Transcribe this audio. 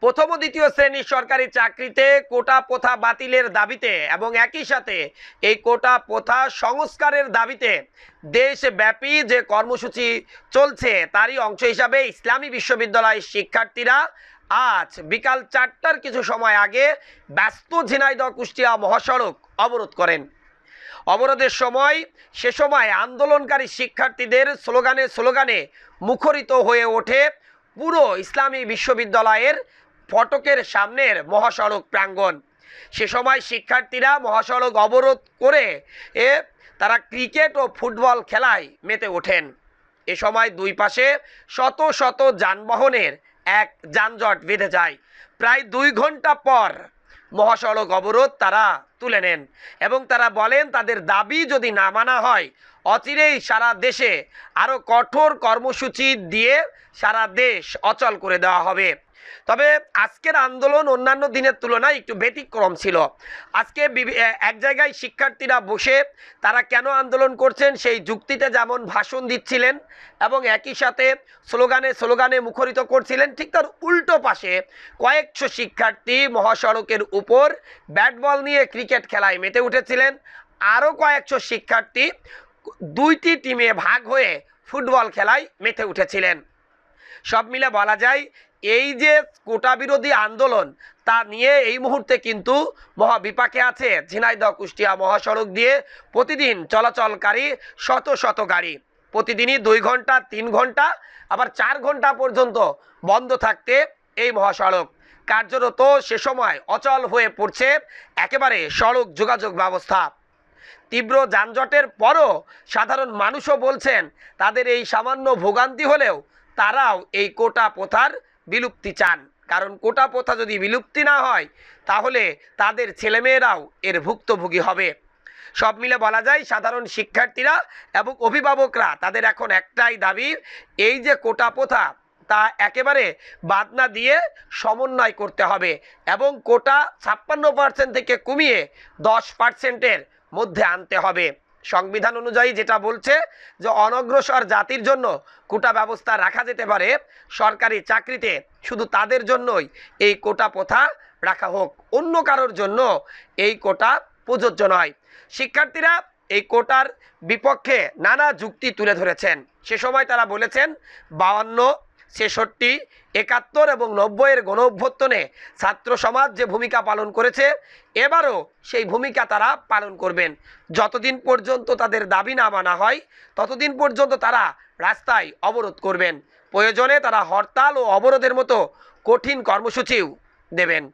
প্রথম ও দ্বিতীয় শ্রেণীর সরকারি চাকরিতে কোটা প্রথা বাতিলের দাবিতে এবং একই সাথে এই কোটা প্রথা সংস্কারের দাবিতে দেশব্যাপী যে কর্মসূচি চলছে তারই অংশ হিসাবে ইসলামী বিশ্ববিদ্যালয়ের শিক্ষার্থীরা আজ বিকাল 4টার কিছু সময় আগে ব্যস্ত ঝিনাইদহ কুষ্টিয়া মহাসড়ক অবরোধ করেন। অবরোধের সময় সে সময় আন্দোলনকারী শিক্ষার্থীদের স্লোগানে মুখরিত হয়ে ওঠে পুরো ইসলামী বিশ্ববিদ্যালয়ের ফটকের সামনের মহাসড়ক প্রাঙ্গণ। সে সময় শিক্ষার্থীরা মহাসড়ক অবরোধ করে তারা ক্রিকেট ও ফুটবল খেলায় মেতে ওঠেন। এ সময় দুই পাশে শত শত যানবাহনের এক যানজট বেঁধে যায়। প্রায় 2 ঘন্টা পর মহাসড়ক অবরোধ তারা তুলে নেন এবং তারা বলেন তাদের দাবি যদি না মানা হয় অচিরেই সারা দেশে আরও কঠোর কর্মসূচি দিয়ে সারা দেশ অচল করে দেওয়া হবে। তবে আজকের আন্দোলন অন্যান্য দিনের তুলনায় একটু ব্যতিক্রম ছিল। আজকে এক জায়গায় শিক্ষার্থীরা বসে তারা কেন আন্দোলন করছেন সেই যুক্তিতে যেমন ভাষণ দিচ্ছিলেন এবং একই সাথে স্লোগানে মুখরিত করছিলেন, ঠিক তার উল্টো পাশে কয়েকশো শিক্ষার্থী মহাসড়কের উপর ব্যাট বল নিয়ে ক্রিকেট খেলায় মেতে উঠেছিলেন। আরও কয়েকশো শিক্ষার্থী 2টি টিমে ভাগ হয়ে ফুটবল খেলায় মেতে উঠেছিলেন। সব মিলে বলা যায় এই যে কোটা বিরোধী আন্দোলন তা নিয়ে এই মুহূর্তে কিন্তু মহাবিপাকে আছে ঝিনাইদহ কুষ্টিয়া মহাসড়ক দিয়ে প্রতিদিন চলাচলকারী শত শত গাড়ি। প্রতিদিনই 2 ঘন্টা 3 ঘন্টা আবার 4 ঘন্টা পর্যন্ত বন্ধ থাকতে এই মহাসড়ক কার্যরত সে সময় অচল হয়ে পড়ছে একেবারে সড়ক যোগাযোগ ব্যবস্থা। তীব্র যানজটের পরও সাধারণ মানুষও বলছেন তাদের এই সামান্য ভোগান্তি হলেও তারাও এই কোটা প্রথার বিলুপ্তি চান, কারণ কোটা প্রথা যদি বিলুপ্তি না হয় তাহলে তাদের ছেলেমেয়েরাও এর ভুক্তভোগী হবে। সব মিলে বলা যায় সাধারণ শিক্ষার্থীরা এবং অভিভাবকরা তাদের এখন একটাই দাবি, এই যে কোটা প্রথা তা একেবারে বাদ না দিয়ে সমন্বয় করতে হবে এবং কোটা 56% থেকে কমিয়ে 10%-এর মধ্যে আনতে হবে। সংবিধান অনুযায়ী যেটা বলছে যে অনগ্রসর জাতির জন্য কোটা ব্যবস্থা রাখা যেতে পারে, সরকারি চাকরিতে শুধু তাদের জন্যই এই কোটা প্রথা রাখা হোক, অন্য কারোর জন্য এই কোটা প্রযোজ্য নয়। শিক্ষার্থীরা এই কোটার বিপক্ষে নানা যুক্তি তুলে ধরেছেন। সে সময় তারা বলেছেন 52, 66, 71 এবং 90-এর গণ অভ্যুত্থানে ছাত্র সমাজ যে ভূমিকা পালন করেছে এবারও সেই ভূমিকা তারা পালন করবেন। যতদিন পর্যন্ত তাদের দাবি না মানা হয় ততদিন পর্যন্ত তারা রাস্তায় অবরোধ করবেন। প্রয়োজনে তারা হরতাল ও অবরোধের মতো কঠিন কর্মসূচিও দেবেন।